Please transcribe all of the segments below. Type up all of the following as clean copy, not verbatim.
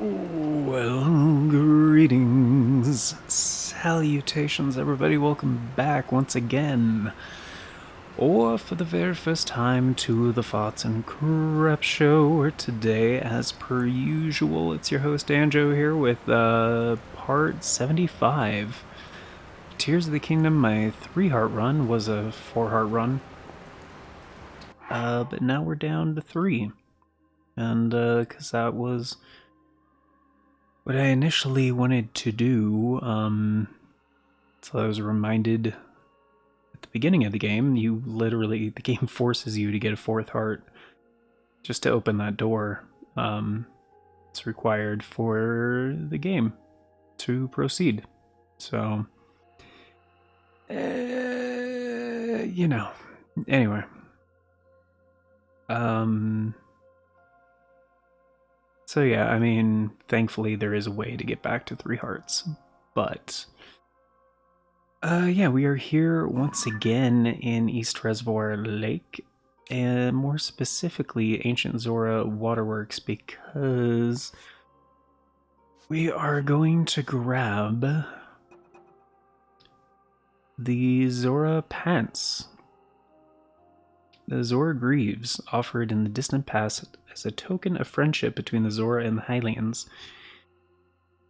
Well, greetings, salutations, everybody. Welcome back once again, or for the very first time, to the Thoughts and Crap Show. Where today, as per usual, it's your host Anjo here with part 75. Tears of the Kingdom. My 3-heart run was a 4-heart run, but now we're down to 3, and because that was what I initially wanted to do. So I was reminded at the beginning of the game, the game forces you to get a 4th heart just to open that door. It's required for the game to proceed. So, anyway. So yeah, I mean, thankfully there is a way to get back to 3 hearts, but yeah, we are here once again in East Reservoir Lake, and more specifically Ancient Zora Waterworks, because we are going to grab the Zora Pants. The Zora Greaves, offered in the distant past as a token of friendship between the Zora and the Hylians,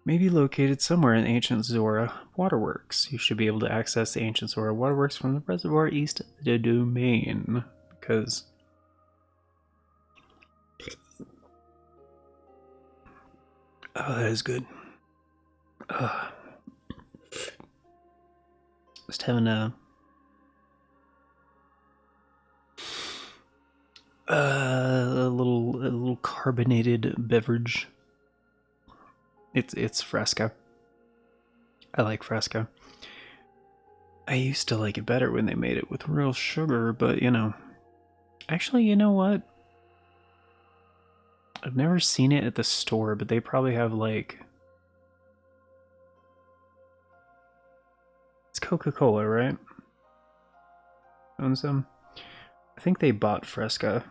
may be located somewhere in Ancient Zora Waterworks. You should be able to access the Ancient Zora Waterworks from the reservoir east of the domain, because oh, that is good. Just having a little carbonated beverage. It's Fresca. I like Fresca. I used to like it better when they made it with real sugar, but actually, you know what? I've never seen it at the store, but they probably have it's Coca-Cola, right? Owns them. I think they bought Fresca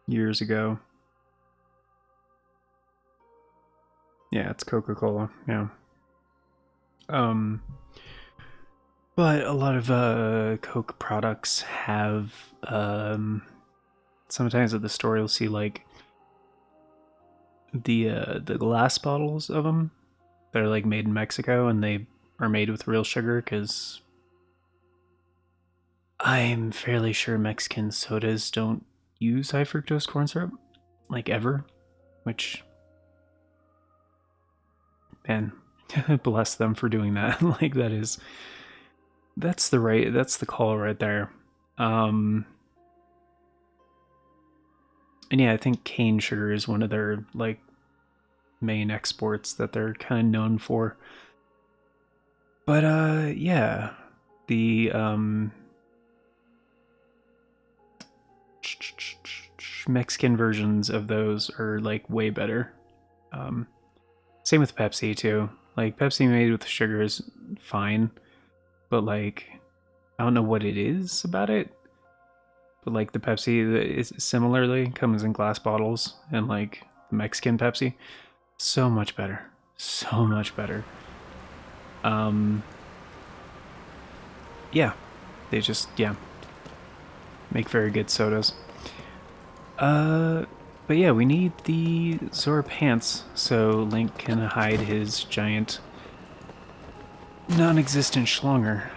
years ago. Yeah, it's Coca-Cola. Yeah. But a lot of Coke products have sometimes at the store you'll see the glass bottles of them that are made in Mexico, and they are made with real sugar, because I'm fairly sure Mexican sodas don't use high fructose corn syrup ever, which, man, bless them for doing that. That's the call right there. And yeah, I think cane sugar is one of their main exports that they're kind of known for. But yeah, the Mexican versions of those are way better. Same with Pepsi too. Pepsi made with sugar is fine, but I don't know what it is about it. But the Pepsi that is similarly comes in glass bottles, and the Mexican Pepsi, so much better. So much better. Yeah. They just make very good sodas. But yeah, we need the Zora pants so Link can hide his giant non-existent schlonger.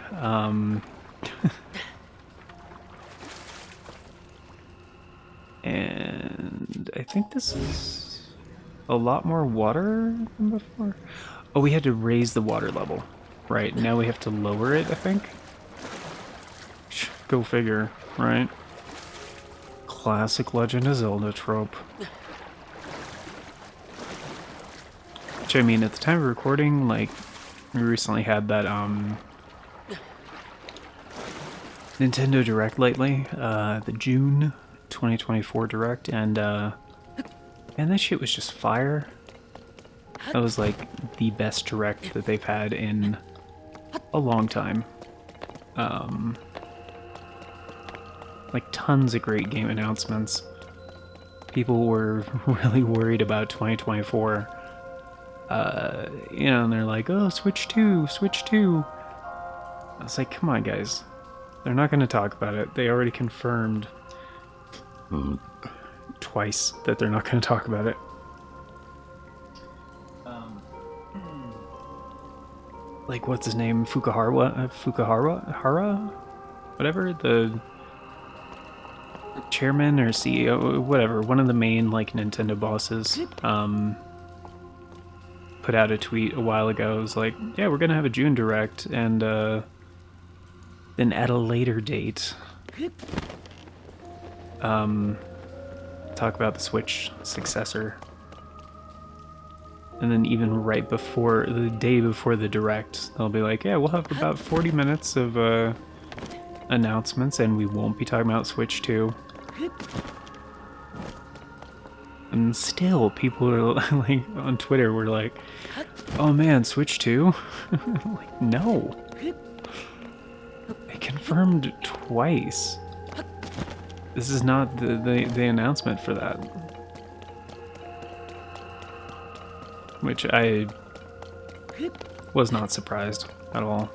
And I think this is a lot more water than before. Oh, we had to raise the water level. Right, now we have to lower it, I think. Go figure, right? Classic Legend of Zelda trope. Which, I mean, at the time of recording, we recently had that, Nintendo Direct lately, the June 2024 Direct, and that shit was just fire. That was, the best Direct that they've had in a long time. Tons of great game announcements. people were really worried about 2024. You know, and they're like, oh, Switch 2, Switch 2. I was like, come on, guys. They're not going to talk about it. They already confirmed twice that they're not going to talk about it. Like, what's his name? Fukuhara? Whatever? The chairman or CEO, whatever. One of the main, like, Nintendo bosses, put out a tweet a while ago. It was like, yeah, we're going to have a June Direct, and, then at a later date, talk about the Switch successor. And then even right before, the day before the Direct, they'll be like, yeah, we'll have about 40 minutes of announcements, and we won't be talking about Switch 2. And still, people are like, on Twitter were like, oh man, Switch 2? Like, no. They confirmed twice. This is not the announcement for that. Which I was not surprised at all.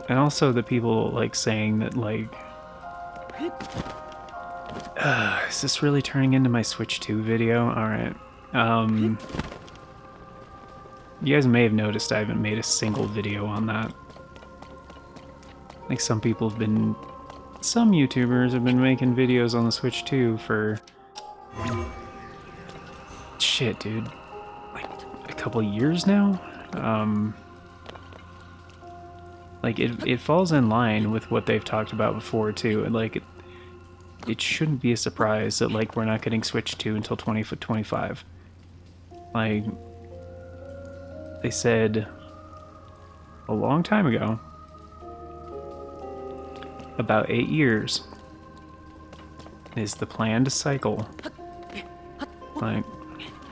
And also the people like saying that like, is this really turning into my Switch 2 video? Alright. You guys may have noticed I haven't made a single video on that. Like some YouTubers have been making videos on the Switch 2 for shit, dude, like a couple years now. Like it falls in line with what they've talked about before too, and like it shouldn't be a surprise that like we're not getting Switch 2 until 2025. Like they said a long time ago, about 8 years is the planned cycle. Like,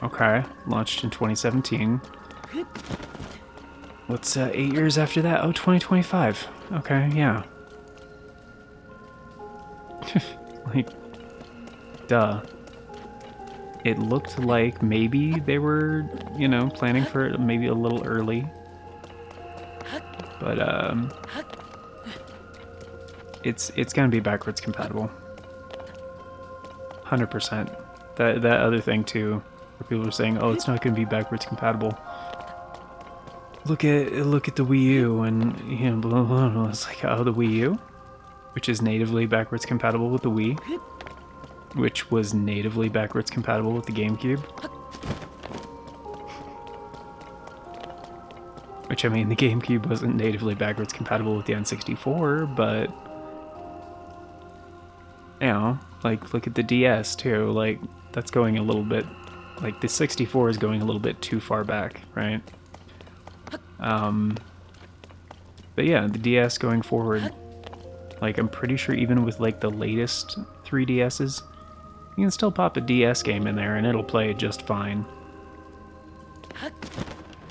okay, launched in 2017. What's 8 years after that? Oh, 2025. Okay, yeah. Like, duh. It looked like maybe they were, you know, planning for it maybe a little early. But, it's gonna be backwards compatible. 100%. That other thing too, where people are saying, "Oh, it's not gonna be backwards compatible." Look at the Wii U, and you know, blah, blah, blah. It's like, oh, the Wii U, which is natively backwards compatible with the Wii, which was natively backwards compatible with the GameCube. Which, I mean, the GameCube wasn't natively backwards compatible with the N64, but you know, like, look at the DS too. Like, that's going a little bit, like, the 64 is going a little bit too far back, right? But yeah, the DS going forward, like, I'm pretty sure even with, like, the latest 3DSs, you can still pop a DS game in there and it'll play just fine.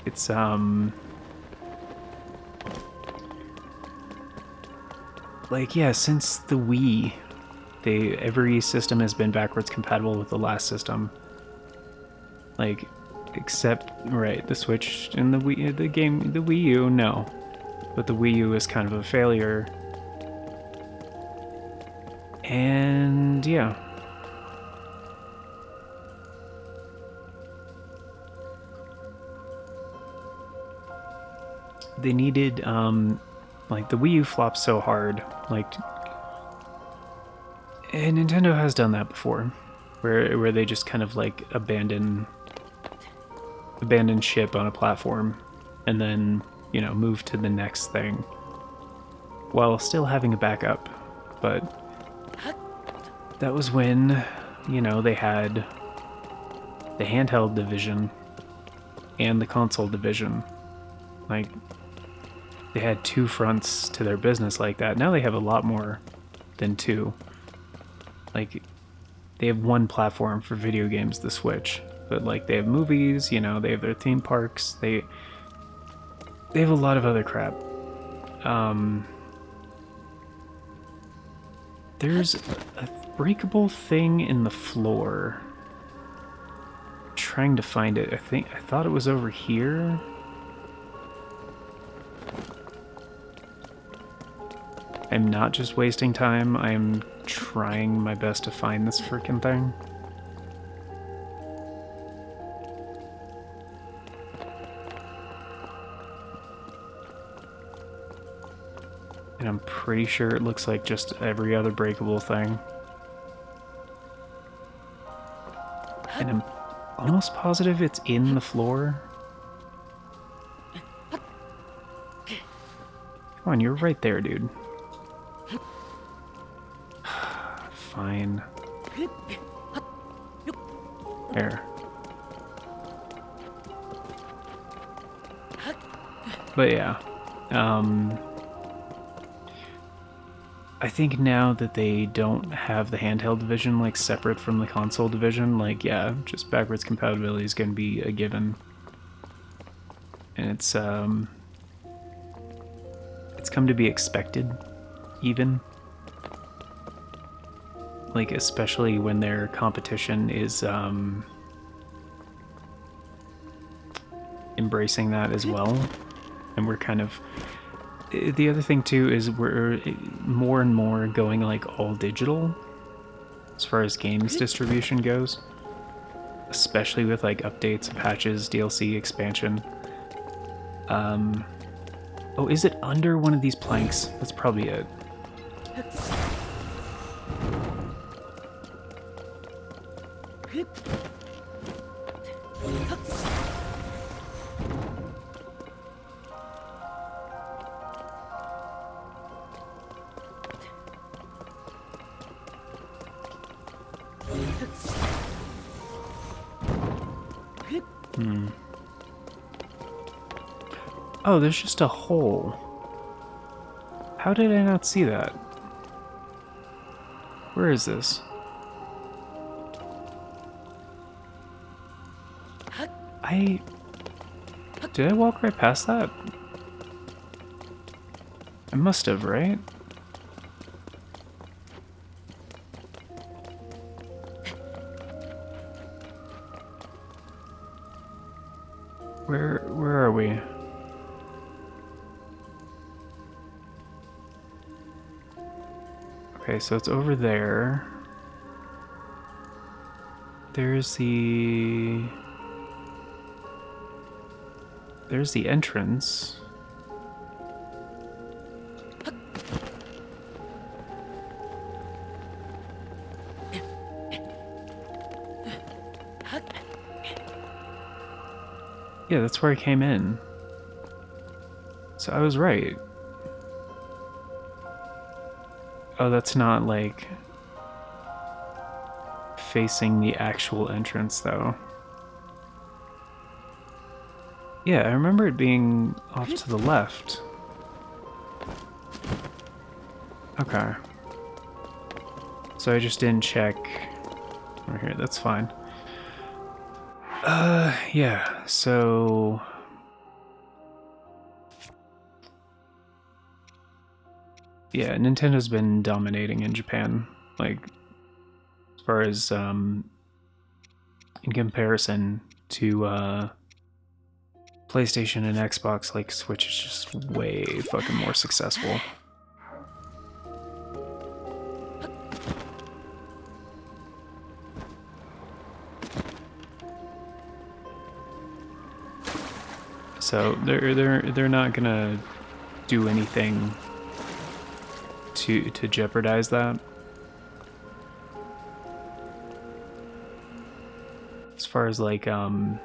It's, like, yeah, since the Wii, every system has been backwards compatible with the last system. Like, except, right, the Switch and the Wii U, no. But the Wii U is kind of a failure. And, yeah. They needed, like, the Wii U flopped so hard, like, and Nintendo has done that before, where they just kind of like abandon ship on a platform, and then, you know, move to the next thing, while still having a backup. But that was when, you know, they had the handheld division and the console division. Like, they had two fronts to their business like that. Now they have a lot more than two. Like, they have one platform for video games, the Switch, but like they have movies, you know, they have their theme parks, they have a lot of other crap. There's breakable thing in the floor. I'm trying to find it. I thought it was over here. I'm not just wasting time, I'm trying my best to find this freaking thing. And I'm pretty sure it looks like just every other breakable thing. And I'm almost positive it's in the floor. Come on, you're right there, dude. Fine. There. But yeah. I think now that they don't have the handheld division like separate from the console division, like yeah, just backwards compatibility is going to be a given. And it's come to be expected, even. Like, especially when their competition is embracing that as well. And we're kind of... The other thing, too, is we're more and more going, like, all digital as far as games distribution goes. Especially with, like, updates, patches, DLC, expansion. Oh, is it under one of these planks? That's probably it. Oh, there's just a hole. How did I not see that? Where is this? Did I walk right past that? I must have, right? Where are we? Okay, so it's over there. There's the entrance. Yeah, that's where I came in. So I was right. Oh, that's not, like, facing the actual entrance, though. Yeah, I remember it being off to the left. Okay. So I just didn't check. Right here, that's fine. Yeah, so... Yeah, Nintendo's been dominating in Japan, like, as far as, in comparison to, PlayStation and Xbox, like, Switch is just way fucking more successful. So they're not gonna do anything to jeopardize that. As far as like and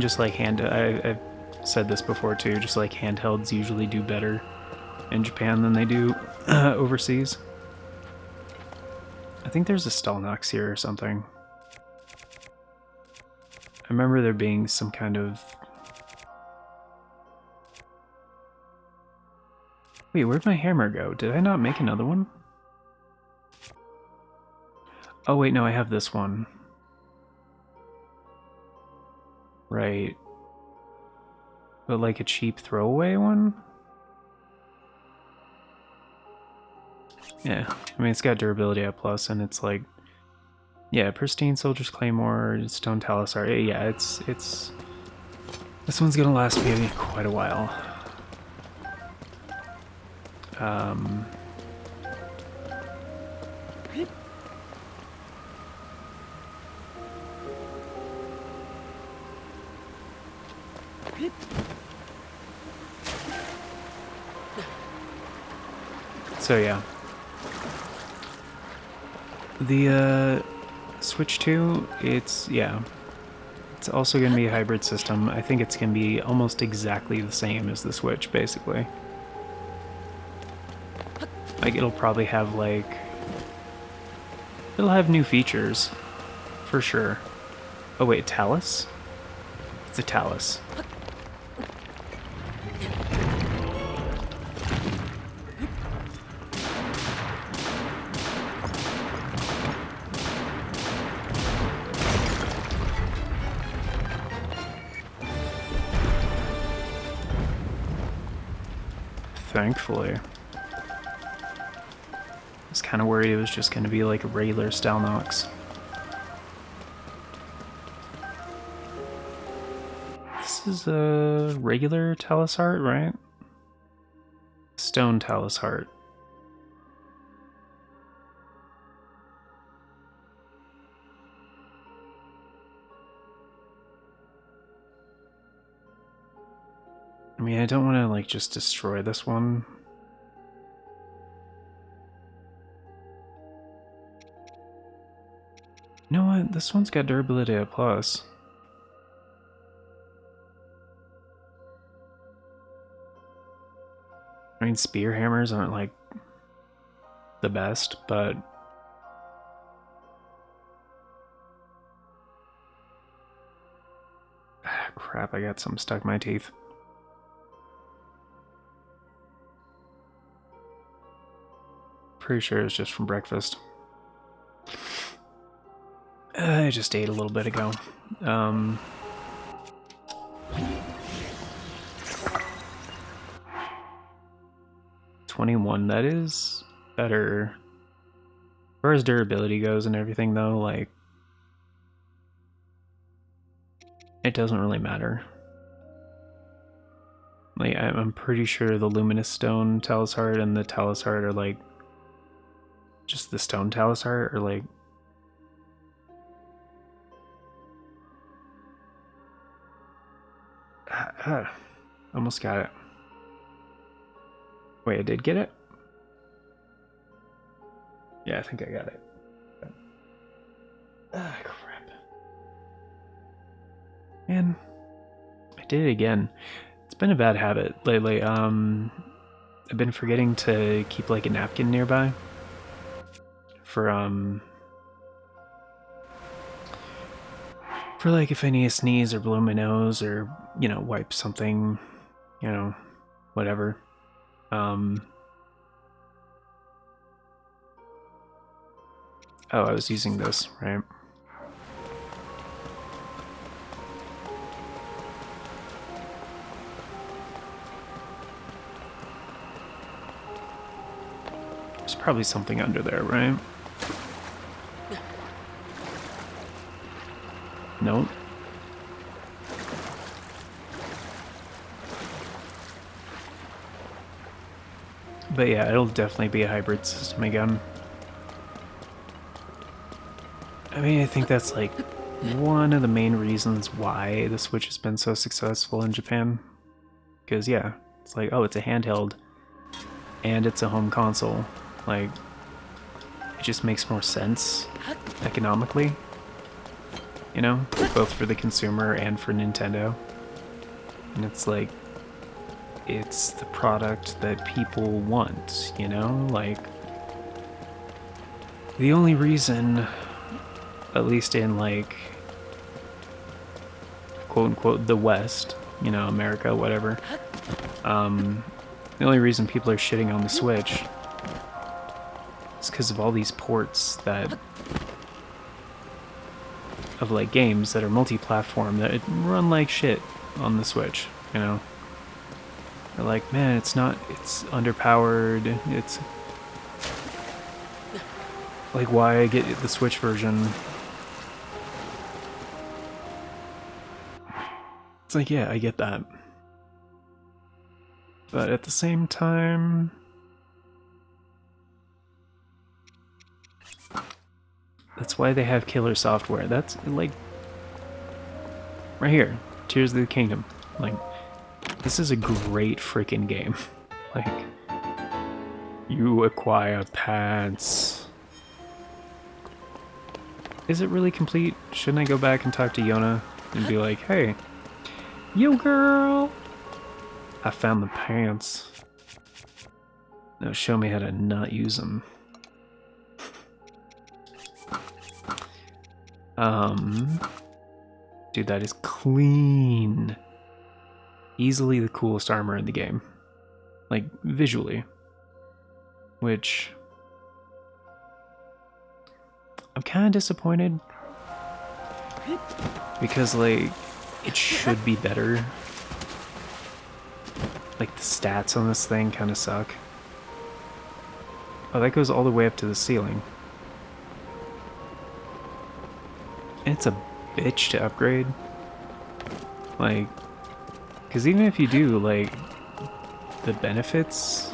just like I've said this before too, just like handhelds usually do better in Japan than they do overseas. I think there's a Stalnox here or something. I remember there being some kind of... Wait, where'd my hammer go? Did I not make another one? Oh wait, no, I have this one. Right. But like a cheap throwaway one? Yeah, I mean, it's got durability at plus, and it's like, yeah, pristine soldier's claymore, stone talisar. Yeah, it's this one's gonna last me quite a while. So yeah, the Switch 2, it's also going to be a hybrid system. I think it's going to be almost exactly the same as the Switch, basically. Like, it'll probably have, like... It'll have new features, for sure. Oh wait, Talus? It's a Talus. Thankfully. I was kind of worried it was just going to be like a regular Stalnox. This is a regular Talus Heart, right? Stone Talus Heart. I mean, I don't want to, like, just destroy this one. You know what? This one's got durability at plus. I mean, spear hammers aren't, like, the best, but... Ah, crap, I got something stuck in my teeth. Pretty sure it's just from breakfast. I just ate a little bit ago. 21, that is better. As far as durability goes and everything, though, like, it doesn't really matter. Like, I'm pretty sure the Luminous Stone Talus Heart and the Talus Heart are, like, just the Stone Talus Heart, or, like... Almost got it. Wait, I did get it? Yeah, I think I got it. Ah, crap. Man, I did it again. It's been a bad habit lately. I've been forgetting to keep, like, a napkin nearby for like, if I need to sneeze or blow my nose or, you know, wipe something, you know, whatever. Oh, I was using this, right? There's probably something under there, right? Nope. But yeah, it'll definitely be a hybrid system again. I mean, I think that's, like, one of the main reasons why the Switch has been so successful in Japan. Because, yeah, it's like, oh, it's a handheld, and it's a home console. Like, it just makes more sense economically, you know, both for the consumer and for Nintendo. And it's like, it's the product that people want, you know? Like, the only reason, at least in, like, quote-unquote the West, you know, America, whatever, the only reason people are shitting on the Switch is because of all these ports that of, like, games that are multi-platform that run like shit on the Switch, you know? They're like, man, it's underpowered, it's like why I get the Switch version. It's like, yeah, I get that. But at the same time, that's why they have killer software. That's like right here, Tears of the Kingdom. Like, this is a great freaking game. Like, you acquire pants. Is it really complete? Shouldn't I go back and talk to Yona and be like, hey, yo girl, I found the pants. Now show me how to not use them. Dude, that is clean. Easily the coolest armor in the game. Like, visually. Which... I'm kind of disappointed. Because, like, it should be better. Like, the stats on this thing kind of suck. Oh, that goes all the way up to the ceiling. And it's a bitch to upgrade. Like, because even if you do, like, the benefits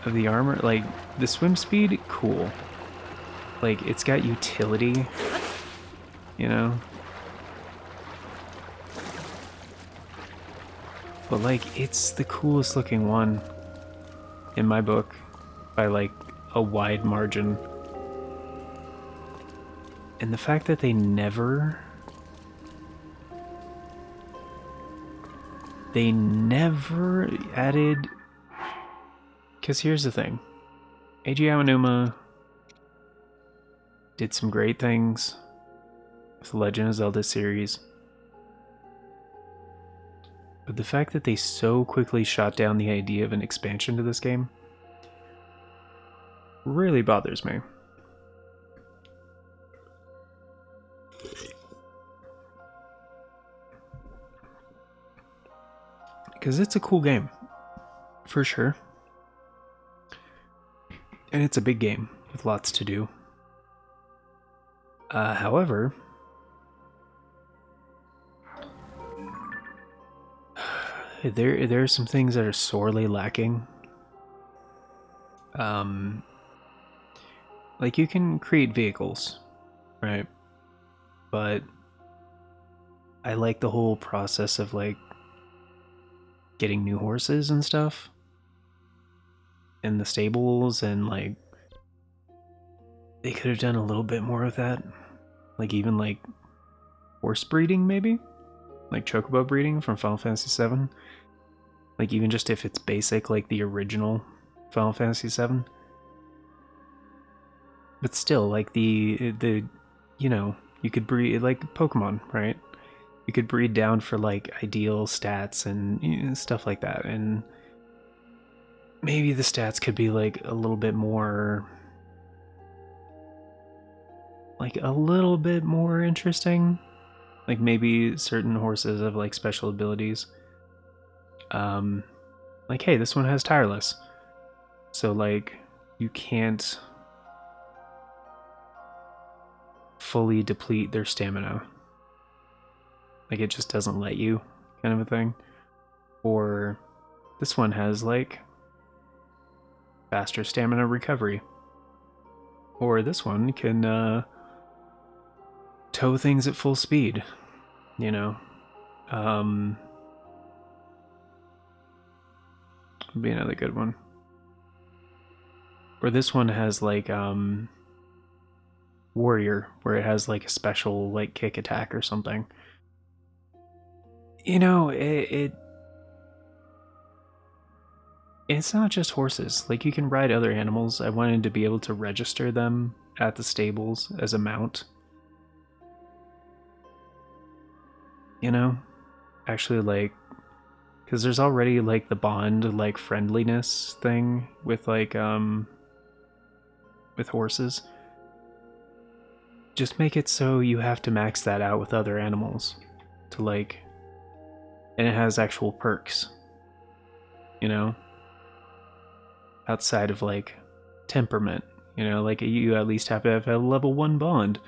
of the armor, like, the swim speed, cool. Like, it's got utility, you know? But, like, it's the coolest looking one in my book by, like, a wide margin. And the fact that they never added... Because here's the thing. Eiji Aonuma did some great things with the Legend of Zelda series. But the fact that they so quickly shot down the idea of an expansion to this game really bothers me. Because it's a cool game, for sure. And it's a big game with lots to do. However, there are some things that are sorely lacking. Like you can create vehicles, right? But I like the whole process of like getting new horses and stuff in the stables, and like they could have done a little bit more of that. Like even like horse breeding, maybe? Like chocobo breeding from Final Fantasy VII. Like even just if it's basic like the original Final Fantasy VII. But still, like the you know, you could breed like Pokemon, right? You could breed down for like ideal stats and you know, stuff like that. And maybe the stats could be like a little bit more interesting. Like maybe certain horses have like special abilities. Like hey, this one has tireless. So like you can't fully deplete their stamina. Like it just doesn't let you, kind of a thing. Or this one has like faster stamina recovery. Or this one can tow things at full speed, you know. Would be another good one. Or this one has like warrior, where it has like a special like kick attack or something. You know, it's not just horses. Like you can ride other animals. I wanted to be able to register them at the stables as a mount. You know, actually like because there's already like the bond like friendliness thing with like with horses. Just make it so you have to max that out with other animals to like, and it has actual perks, you know, outside of like temperament, You know, like you at least have to have a level 1 bond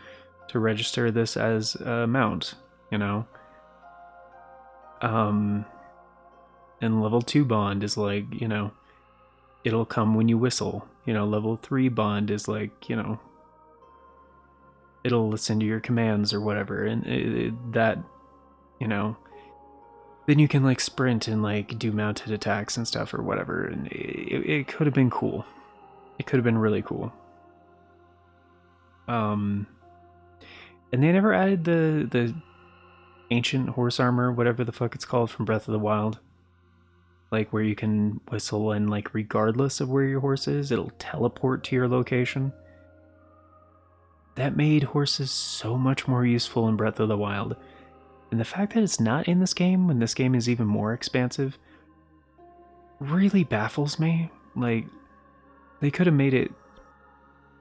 to register this as a mount, you know? And level 2 bond is like, you know, it'll come when you whistle. You know, level 3 bond is like, you know, it'll listen to your commands or whatever. And that, you know, then you can like sprint and like do mounted attacks and stuff or whatever. And it could have been cool. It could have been really cool. And they never added the ancient horse armor, whatever the fuck it's called from Breath of the Wild. Like where you can whistle and like regardless of where your horse is, it'll teleport to your location. That made horses so much more useful in Breath of the Wild. And the fact that it's not in this game when this game is even more expansive really baffles me. Like, they could have made it,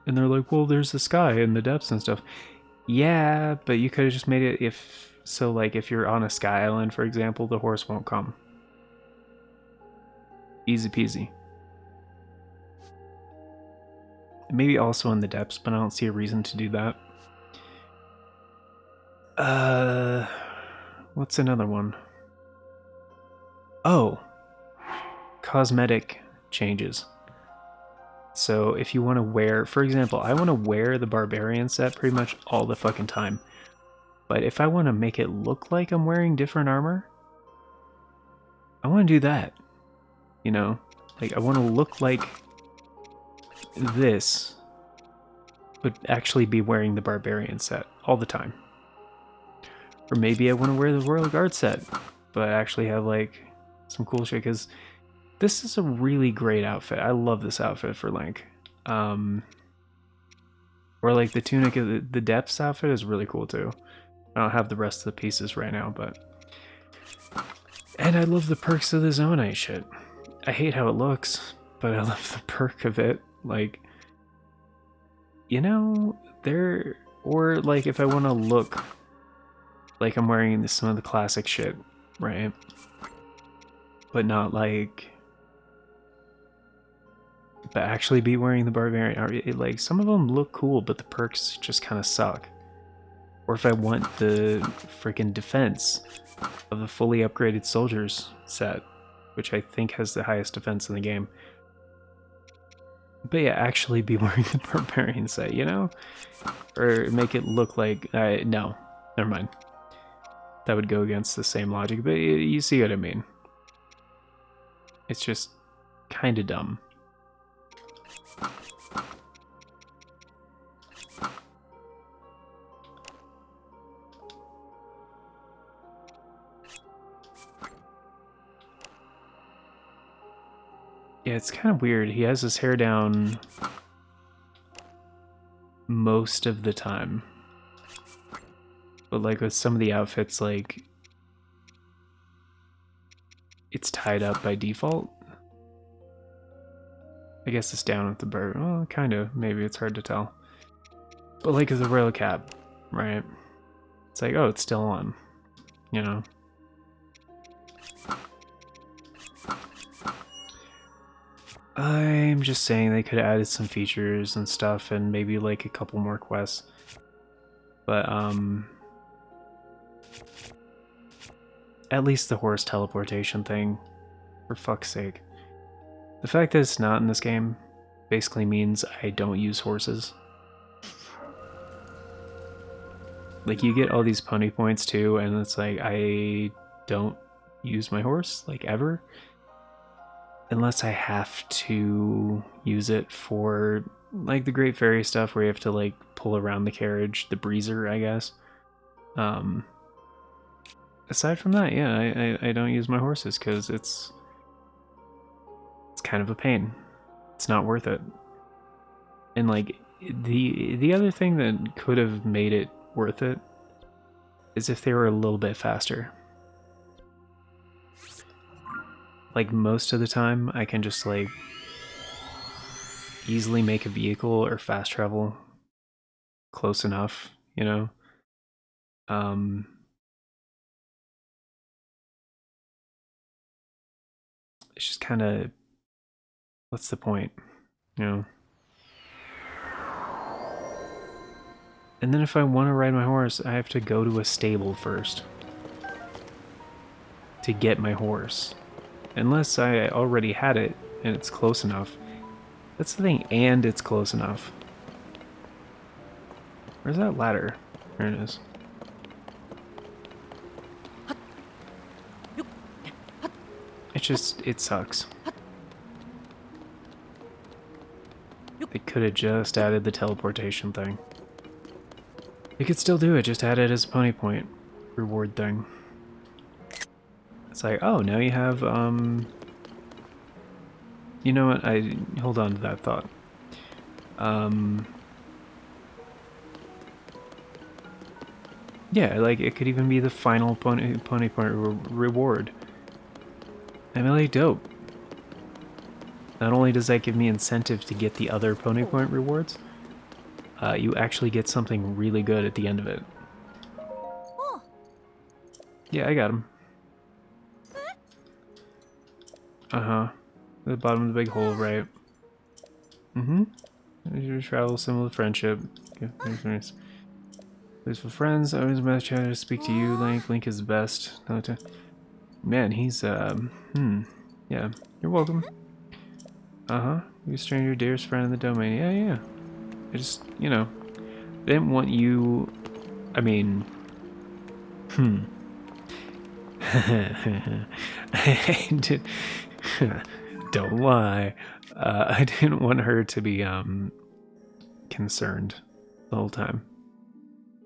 and they're like, well, there's the sky and the depths and stuff. Yeah, but you could have just made it if, so like if you're on a sky island, for example, the horse won't come. Easy peasy. Maybe also in the depths, but I don't see a reason to do that. What's another one? Oh, cosmetic changes. So if you want to wear, for example, I want to wear the barbarian set pretty much all the fucking time. But if I want to make it look like I'm wearing different armor, I want to do that. You know, like I want to look like this, but actually be wearing the barbarian set all the time. Or maybe I want to wear the Royal Guard set, but actually have like some cool shit, because this is a really great outfit. I love this outfit for Link. Or like the tunic of the depths outfit is really cool too. I don't have the rest of the pieces right now, but... And I love the perks of the Zonite shit. I hate how it looks, but I love the perk of it. Like, you know, there... Or like if I want to look like I'm wearing some of the classic shit, right? But not like... But actually be wearing the barbarian. Like, some of them look cool, but the perks just kind of suck. Or if I want the freaking defense of the fully upgraded soldiers set, which I think has the highest defense in the game. But yeah, actually be wearing the barbarian set, you know? Or make it look like... no, never mind. That would go against the same logic, but you see what I mean. It's just kind of dumb. Yeah, it's kind of weird. He has his hair down most of the time. But like with some of the outfits, like it's tied up by default. I guess it's down with the bird. Well, kind of. Maybe it's hard to tell. But like with the royal cap, right? It's like, oh, it's still on, you know? I'm just saying they could have added some features and stuff and maybe like a couple more quests. But, at least the horse teleportation thing, for fuck's sake. The fact that it's not in this game basically means I don't use horses. Like, you get all these pony points too, and it's like, I don't use my horse, like, ever. Unless I have to use it for, like, the Great Fairy stuff where you have to, like, pull around the carriage, the breezer, I guess. Aside from that, yeah, I don't use my horses because it's kind of a pain. It's not worth it. And like the other thing that could have made it worth it is if they were a little bit faster. Like most of the time, I can just like easily make a vehicle or fast travel close enough, you know. It's just kind of, what's the point, you know? And then if I want to ride my horse, I have to go to a stable first to get my horse. Unless I already had it and it's close enough. That's the thing, and it's close enough. Where's that ladder? There it is. It sucks. They could have just added the teleportation thing. They could still do it, just add it as a pony point reward thing. It's like, oh, now you have, you know what, hold on to that thought. Yeah, like, it could even be the final pony point reward. I'm really dope. Not only does that give me incentive to get the other pony point rewards, you actually get something really good at the end of it. Yeah, I got him. Uh-huh. The bottom of the big hole, right? Mm-hmm. Your travel, symbol of friendship. Nice. For friends, always a best try to speak to you, Link. Link is the best. Man, he's, yeah. You're welcome. Uh-huh. You stranger, dearest friend in the domain. Yeah, yeah. I just, you know, didn't want you... I mean... I did... Don't lie. I didn't want her to be, concerned the whole time.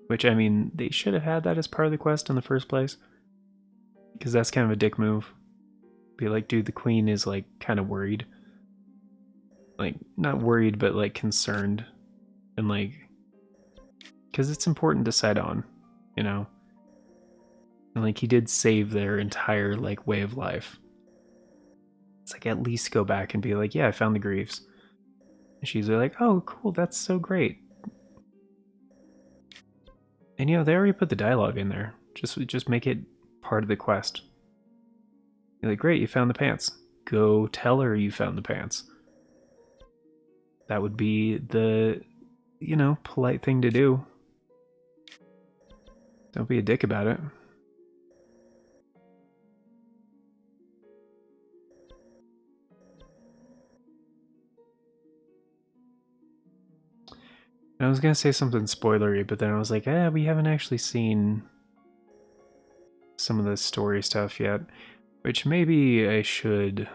Which, I mean, they should have had that as part of the quest in the first place. Because that's kind of a dick move. Be like, dude, the queen is, like, kind of worried. Like, not worried, but, like, concerned. And, like... Because it's important to side on, you know? And, like, he did save their entire, like, way of life. It's like, at least go back and be like, yeah, I found the Greaves. And she's like, oh, cool, that's so great. And, you know, they already put the dialogue in there. Just make it part of the quest. You're like, great, you found the pants. Go tell her you found the pants. That would be the, you know, polite thing to do. Don't be a dick about it. I was gonna say something spoilery, but then I was like, we haven't actually seen some of the story stuff yet. Which maybe I should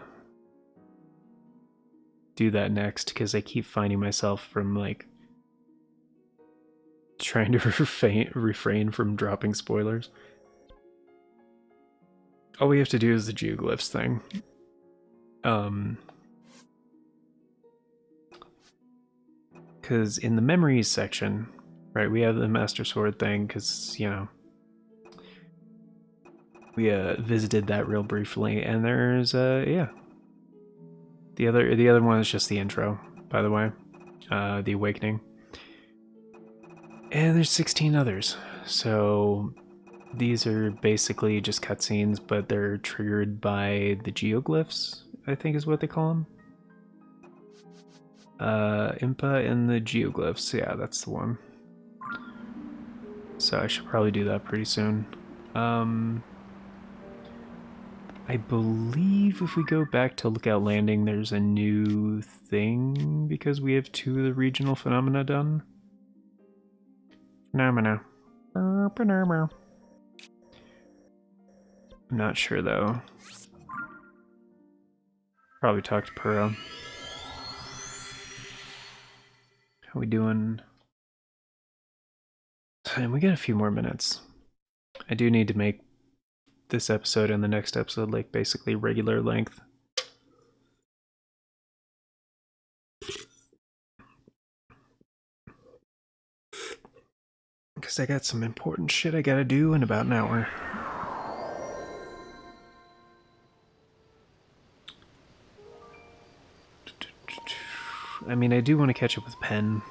do that next, because I keep finding myself from, like, trying to refrain from dropping spoilers. All we have to do is the geoglyphs thing. Because in the memories section, right, we have the Master Sword thing, because, you know, we visited that real briefly, and there's, yeah. The other one is just the intro, by the way. The Awakening. And there's 16 others, so these are basically just cutscenes, but they're triggered by the geoglyphs, I think is what they call them. Impa and the geoglyphs, yeah, that's the one. So I should probably do that pretty soon. I believe if we go back to Lookout Landing, there's a new thing because we have 2 of the regional phenomena done. Phenomena. I'm not sure though. Probably talk to Puro. How we doing? And we got a few more minutes. I do need to make this episode and the next episode like basically regular length. Because I got some important shit I gotta do in about an hour. I mean, I do want to catch up with Pen.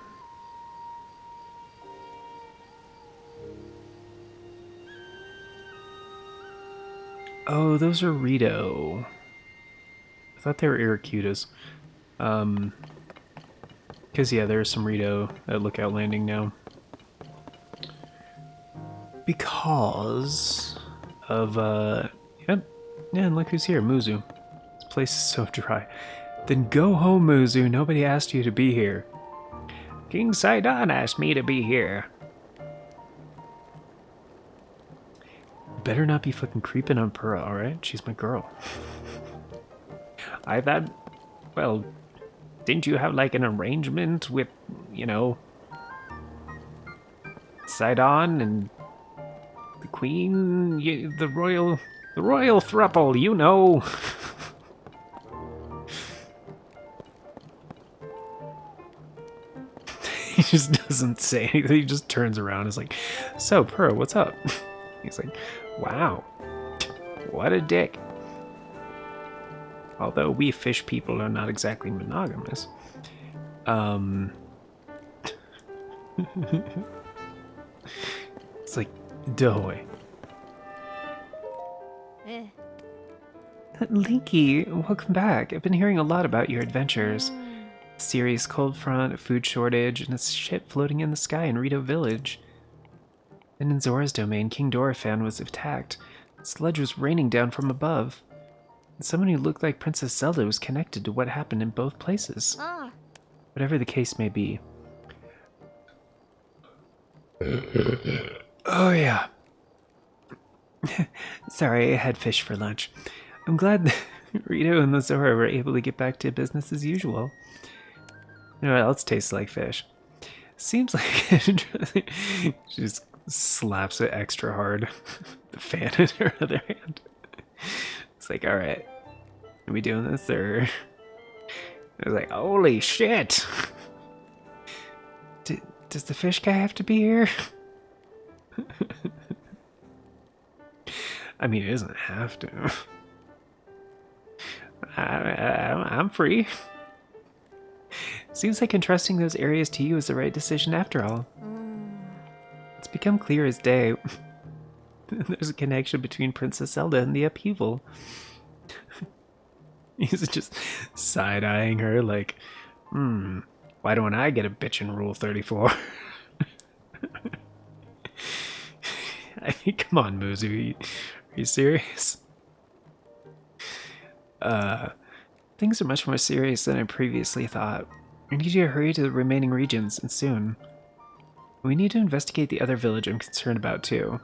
Oh, those are Rito. I thought they were Iracudas. Because, yeah, there's some Rito at Lookout Landing now. because of, yep. Yeah, and look who's here, Muzu. This place is so dry. Then go home, Muzu. Nobody asked you to be here. King Sidon asked me to be here. Better not be fucking creeping on Purah, alright? She's my girl. I thought, well, didn't you have like an arrangement with, you know, Sidon and the Queen, the royal thruple, you know. He just doesn't say anything. He just turns around and is like, so, Purah, what's up? He's like, wow, what a dick. Although we fish people are not exactly monogamous. It's like, doy. Linky, welcome back. I've been hearing a lot about your adventures. Serious cold front, a food shortage, and a ship floating in the sky in Rito Village. Then in Zora's domain, King Dorephan was attacked. Sludge was raining down from above. And someone who looked like Princess Zelda was connected to what happened in both places. Whatever the case may be. Oh yeah. Sorry, I had fish for lunch. I'm glad that Rito and the Zora were able to get back to business as usual. You know what else tastes like fish? Seems like she just slaps it extra hard. The fan in her other hand. It's like, alright. Are we doing this or? I was like, holy shit! Does the fish guy have to be here? I mean, it doesn't have to. I'm free. Seems like entrusting those areas to you is the right decision after all. It's become clear as day. There's a connection between Princess Zelda and the upheaval. He's just side-eyeing her like, why don't I get a bitch in Rule 34? I mean, come on, Muzu. Are you serious? Things are much more serious than I previously thought. I need you to hurry to the remaining regions, and soon. We need to investigate the other village I'm concerned about, too.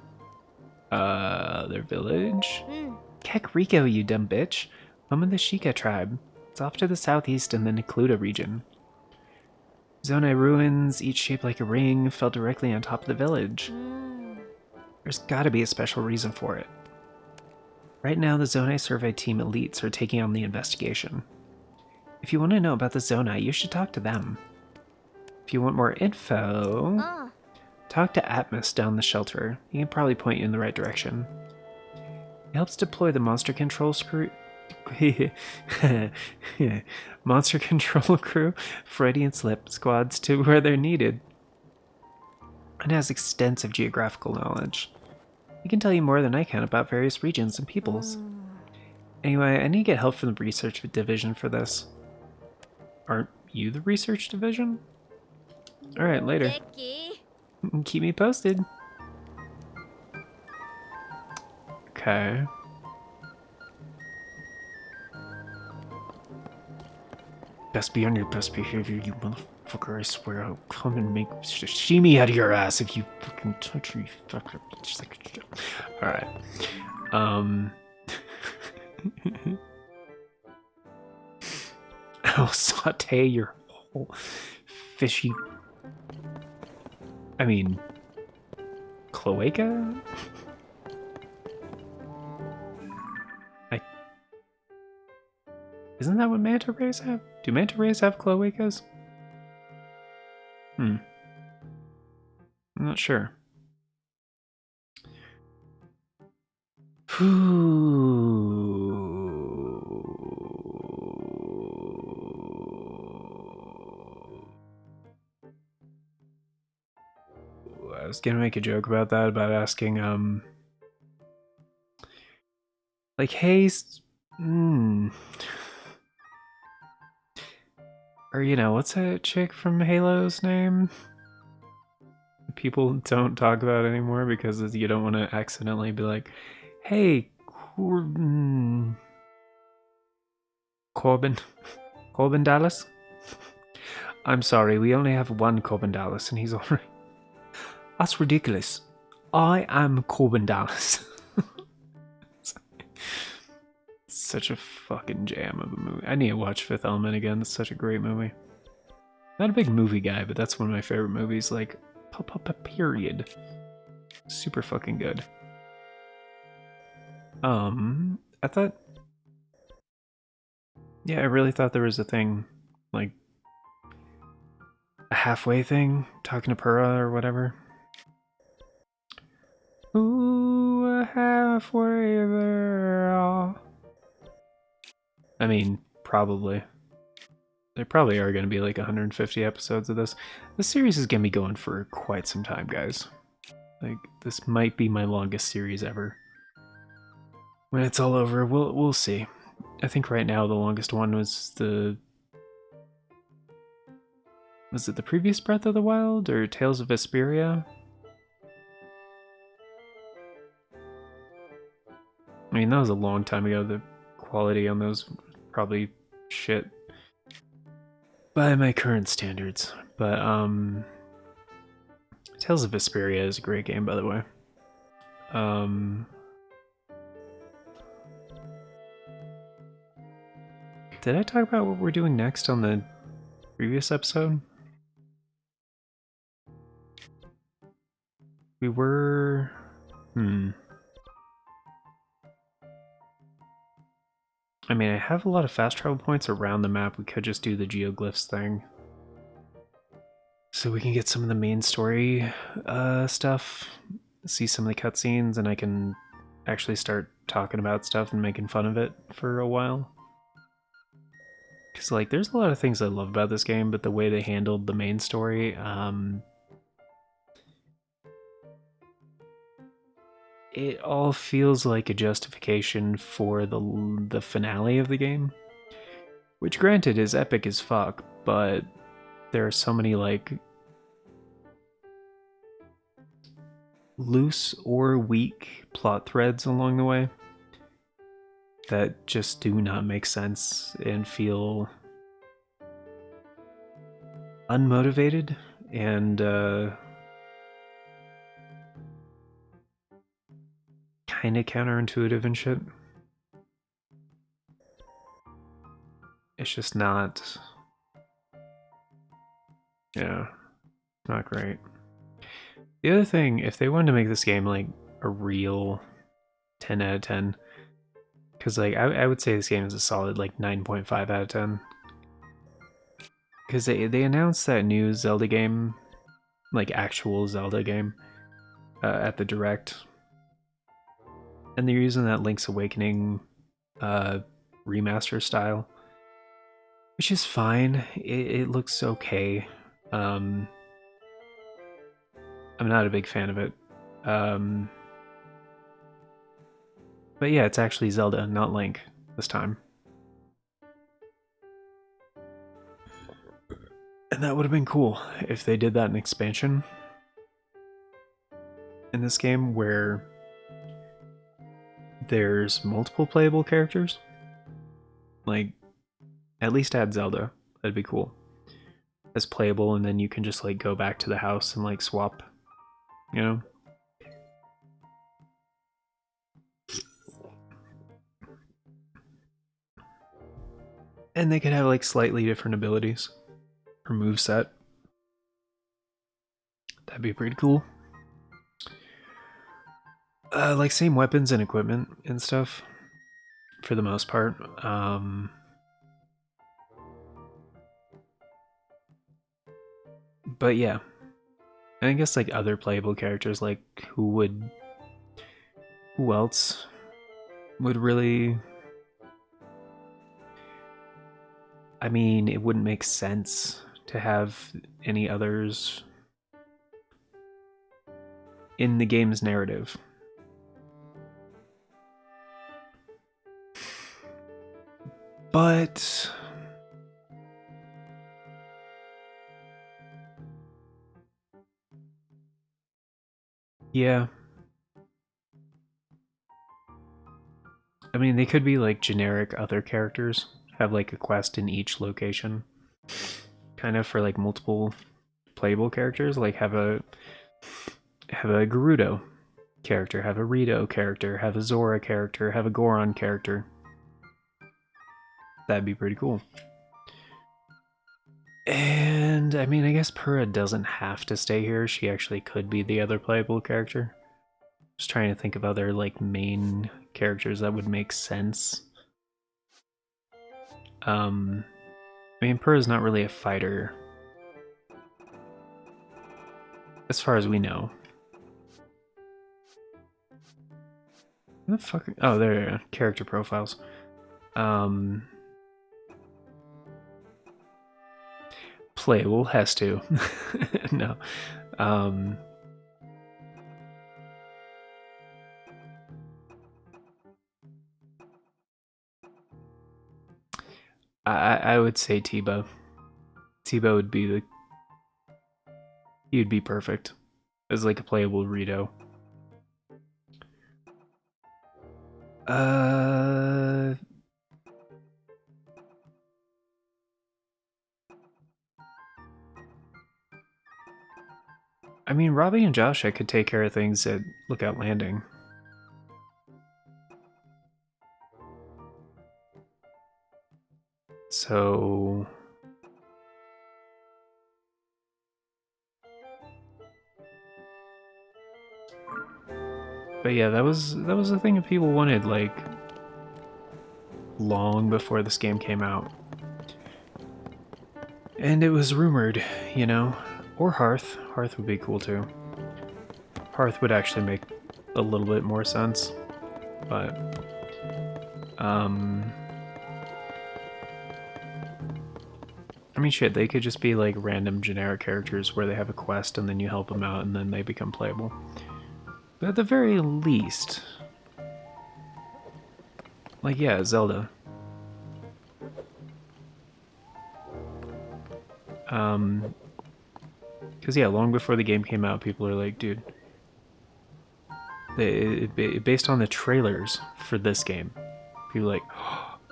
Other village? Kakariko, you dumb bitch. Home of the Sheikah tribe. It's off to the southeast in the Nekluda region. Zonai ruins, each shaped like a ring, fell directly on top of the village. There's gotta be a special reason for it. Right now, the Zonai survey team elites are taking on the investigation. If you want to know about the Zonai, you should talk to them. If you want more info, talk to Atmos down the shelter. He can probably point you in the right direction. He helps deploy the monster control monster control crew, Freudian slip squads to where they're needed. And has extensive geographical knowledge. He can tell you more than I can about various regions and peoples. Anyway, I need to get help from the research division for this. Aren't you the research division? Alright, later. Keep me posted. Okay. Best be on your best behavior, you motherfucker. I swear I'll come and make sashimi out of your ass if you fucking touch me. Alright. I'll saute your whole fishy... I mean... cloaca? Isn't that what manta rays have? Do manta rays have cloacas? I'm not sure. I was gonna make a joke about that, about asking, like, hey, or, you know, what's that chick from Halo's name? people don't talk about anymore because you don't want to accidentally be like, hey, Corbin. Corbin Dallas? I'm sorry, we only have one Corbin Dallas and he's already... That's ridiculous. I am Corbin Dallas. Such a fucking jam of a movie. I need to watch Fifth Element again. It's such a great movie. Not a big movie guy, but that's one of my favorite movies. Like, period. Super fucking good. I thought... Yeah, I really thought there was a thing, like, a halfway thing, talking to Purah or whatever. Ooh, a halfway there. I mean, probably. There probably are going to be like 150 episodes of this. This series is going to be going for quite some time, guys. Like, this might be my longest series ever. When it's all over, we'll see. I think right now the longest one was the... Was it the previous Breath of the Wild or Tales of Vesperia? I mean, that was a long time ago. The quality on those probably shit by my current standards. But, Tales of Vesperia is a great game, by the way. Did I talk about what we're doing next on the previous episode? We were... I mean, I have a lot of fast travel points around the map. We could just do the geoglyphs thing. So we can get some of the main story stuff, see some of the cutscenes, and I can actually start talking about stuff and making fun of it for a while. Because, like, there's a lot of things I love about this game, but the way they handled the main story, it all feels like a justification for the finale of the game. Which, granted, is epic as fuck, but there are so many, like, loose or weak plot threads along the way that just do not make sense and feel unmotivated and kind of counterintuitive and shit. It's just not... Yeah, not great. The other thing, if they wanted to make this game like a real 10 out of 10, because like I would say this game is a solid like 9.5 out of 10. Because they announced that new Zelda game, like actual Zelda game, at the Direct. And they're using that Link's Awakening remaster style, which is fine. It looks okay. I'm not a big fan of it. But yeah, it's actually Zelda, not Link, this time. And that would have been cool if they did that in expansion in this game where there's multiple playable characters. Like, at least add Zelda. That'd be cool. As playable, and then you can just like go back to the house and like swap, you know? And they could have like slightly different abilities or moveset. That'd be pretty cool. Like same weapons and equipment and stuff for the most part. But yeah, and I guess like other playable characters, like who else would really... I mean, it wouldn't make sense to have any others in the game's narrative. But Yeah. I mean, they could be like generic other characters, have like a quest in each location, kind of for like multiple playable characters. Like have a Gerudo character, have a Rito character, have a Zora character, have a Goron character. That'd be pretty cool. And I mean, I guess Purah doesn't have to stay here. She actually could be the other playable character. Just trying to think of other like main characters that would make sense. I mean, Purah's not really a fighter, as far as we know. What the fuck? Oh, there. Character profiles. Playable has to. No. I would say Tebow. Tebow would be he'd be perfect as like a playable Rito. I mean, Robbie and Josh, I could take care of things at Lookout Landing. So, but yeah, that was the thing that people wanted like long before this game came out. And it was rumored, you know, or Hearth. Hearth would be cool too. Hearth would actually make a little bit more sense, but I mean, shit, they could just be like random generic characters where they have a quest and then you help them out and then they become playable. But at the very least, like, yeah, Zelda. Because, yeah, long before the game came out, people are like, dude, based on the trailers for this game, people are like,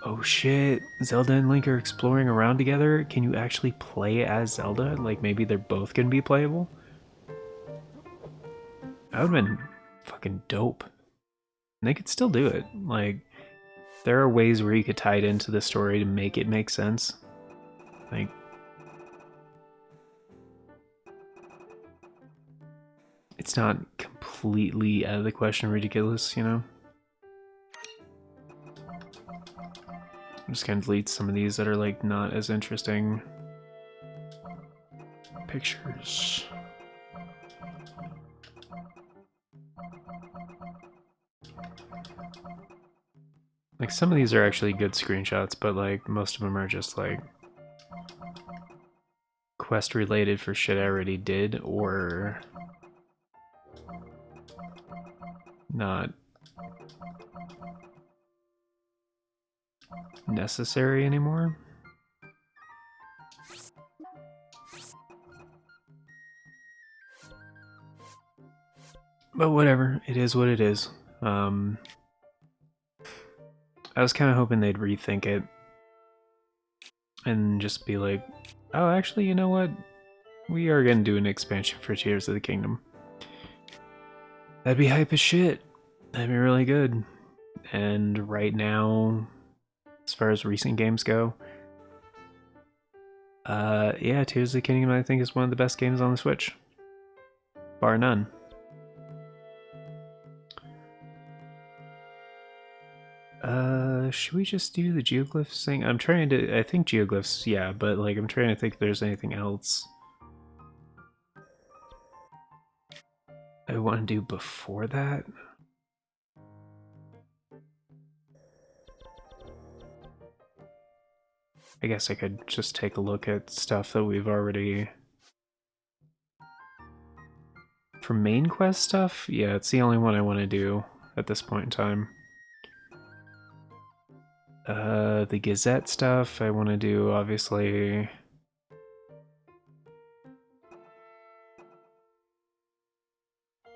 oh shit, Zelda and Link are exploring around together. Can you actually play as Zelda? Like, maybe they're both gonna be playable? That would've been fucking dope. And they could still do it. Like, there are ways where you could tie it into the story to make it make sense. Like, it's not completely out of the question ridiculous, you know? I'm just gonna delete some of these that are like not as interesting. Pictures. Like some of these are actually good screenshots, but like most of them are just like quest related for shit I already did or not necessary anymore. But whatever, it is what it is. I was kind of hoping they'd rethink it and just be like, oh, actually, you know what? We are going to do an expansion for Tears of the Kingdom. That'd be hype as shit. That'd be really good. And right now, as far as recent games go, yeah, Tears of the Kingdom I think is one of the best games on the Switch. Bar none. Should we just do the geoglyphs thing? I'm trying to, I think geoglyphs, yeah, but like I'm trying to think if there's anything else I want to do before that. I guess I could just take a look at stuff that we've already... For main quest stuff, yeah, it's the only one I want to do at this point in time. The Gazette stuff I want to do, obviously.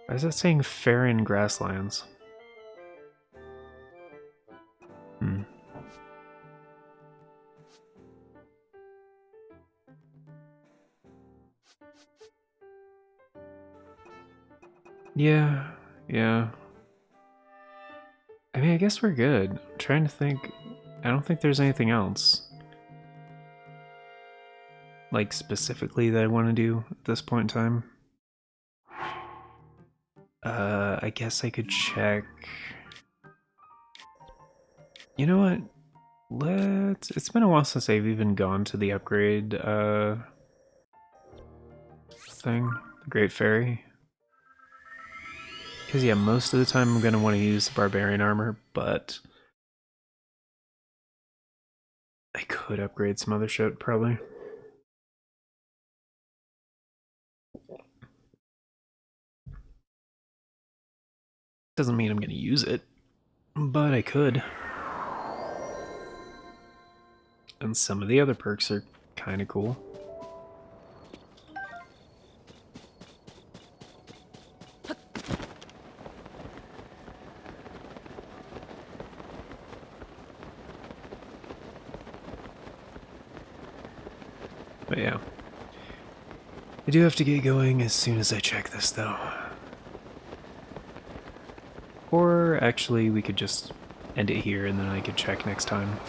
Why is that saying Farron Grasslands? Hmm. Yeah, yeah. I mean, I guess we're good. I'm trying to think. I don't think there's anything else, like, specifically that I want to do at this point in time. I guess I could check. You know what? It's been a while since I've even gone to the upgrade, thing. The Great Fairy. Because, yeah, most of the time I'm going to want to use the Barbarian armor, but I could upgrade some other shit, probably. Doesn't mean I'm going to use it, but I could. And some of the other perks are kind of cool. But yeah. I do have to get going as soon as I check this, though. Or actually, we could just end it here and then I could check next time.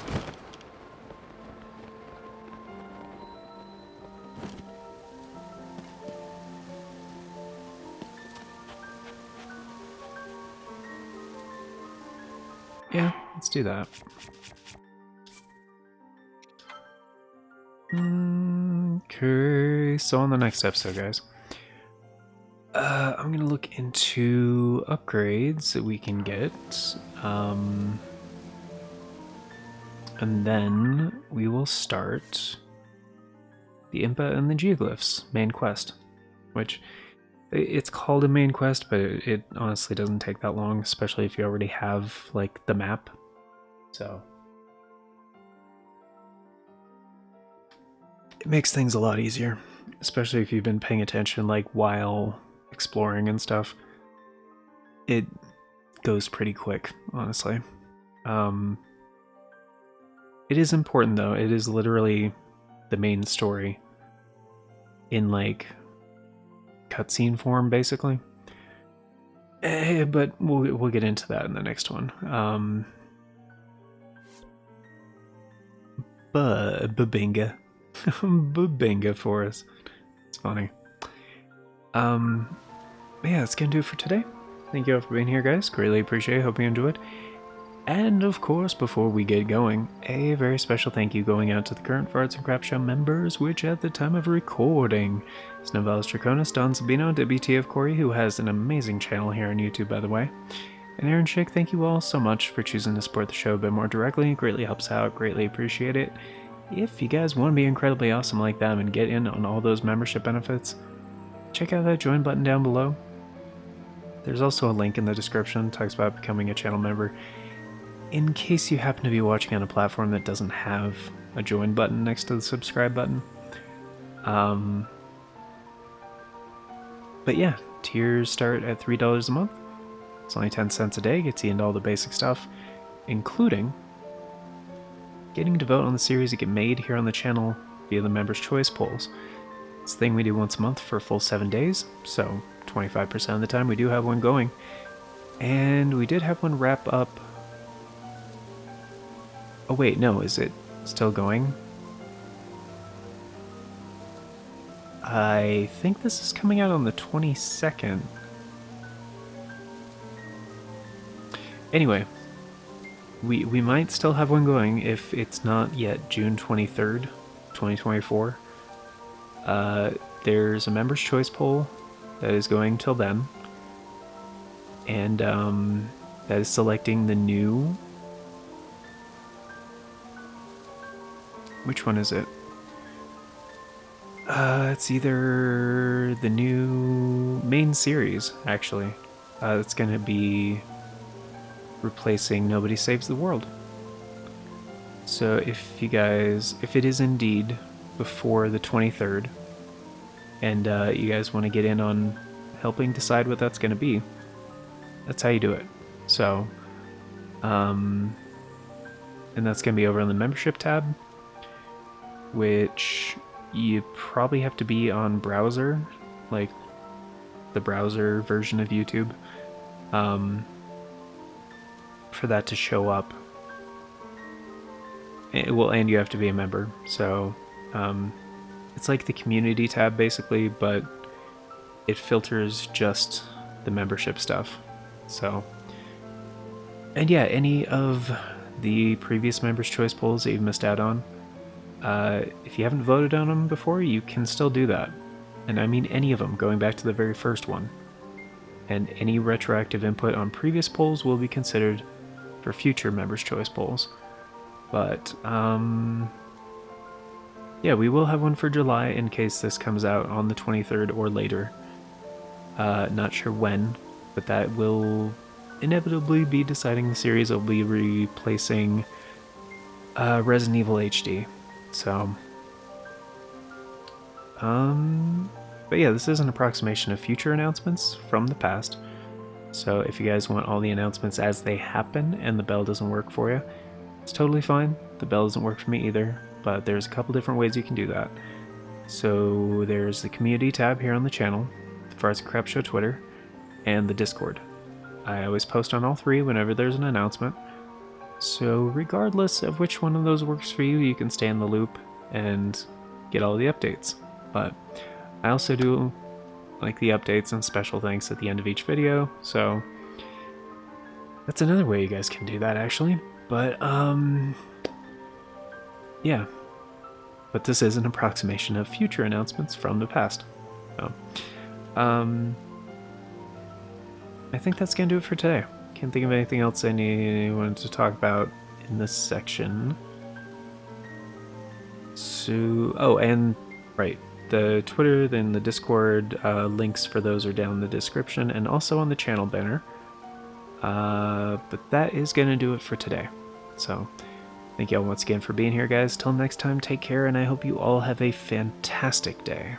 Yeah, let's do that. Okay, so on the next episode, guys, I'm gonna look into upgrades that we can get, and then we will start the Impa and the Geoglyphs main quest, which it's called a main quest, but it honestly doesn't take that long, especially if you already have like the map. So it makes things a lot easier, especially if you've been paying attention like while exploring and stuff. It goes pretty quick, honestly. It is important though. It is literally the main story in like cutscene form, basically. But we'll get into that in the next one. Babinga, babinga for us. It's funny. Yeah, that's gonna do it for today. Thank you all for being here, guys. Greatly appreciate it. Hope you enjoyed. And of course, before we get going, a very special thank you going out to the current Farts and Crap Show members, which at the time of recording is Novelis Draconis, Don Sabino, WTF Corey, who has an amazing channel here on YouTube, by the way. And Aaron Schick, thank you all so much for choosing to support the show a bit more directly. It greatly helps out, greatly appreciate it. If you guys want to be incredibly awesome like them and get in on all those membership benefits, check out that join button down below. There's also a link in the description that talks about becoming a channel member, in case you happen to be watching on a platform that doesn't have a join button next to the subscribe button. But yeah, tiers start at $3 a month. It's only 10 cents a day, gets you into all the basic stuff, including getting to vote on the series that get made here on the channel via the Members' Choice polls. It's a thing we do once a month for a full 7 days, so 25% of the time we do have one going. And we did have one wrap up. Oh wait, no, is it still going? I think this is coming out on the 22nd. Anyway, we might still have one going if it's not yet June 23rd, 2024. There's a Members' Choice poll that is going till then. And that is selecting the new... Which one is it? It's either the new main series, actually. It's going to be replacing Nobody Saves the World. So if it is indeed before the 23rd, and you guys want to get in on helping decide what that's going to be, that's how you do it. So, and that's going to be over on the membership tab, which you probably have to be on browser, like the browser version of YouTube, for that to show up. And you have to be a member. So it's like the community tab basically, but it filters just the membership stuff. So, and yeah, any of the previous members' choice polls that you've missed out on, if you haven't voted on them before, you can still do that. And I mean any of them, going back to the very first one. And any retroactive input on previous polls will be considered for future members' choice polls. But, yeah, we will have one for July in case this comes out on the 23rd or later. Not sure when, but that will inevitably be deciding the series. It'll be replacing Resident Evil HD. So, but yeah, this is an approximation of future announcements from the past. So if you guys want all the announcements as they happen and the bell doesn't work for you, it's totally fine. The bell doesn't work for me either, but there's a couple different ways you can do that. So there's the community tab here on the channel, the Farts and Crap Show Twitter, and the Discord. I always post on all three whenever there's an announcement. So regardless of which one of those works for you, you can stay in the loop and get all the updates. But I also do like the updates and special thanks at the end of each video, so that's another way you guys can do that actually. But yeah, but this is an approximation of future announcements from the past. So I think that's gonna do it for today. Can't think of anything else I wanted to talk about in this section. So, oh, and right, the Twitter, then the Discord, links for those are down in the description and also on the channel banner. But that is going to do it for today. So, thank you all once again for being here, guys. Till next time, take care, and I hope you all have a fantastic day.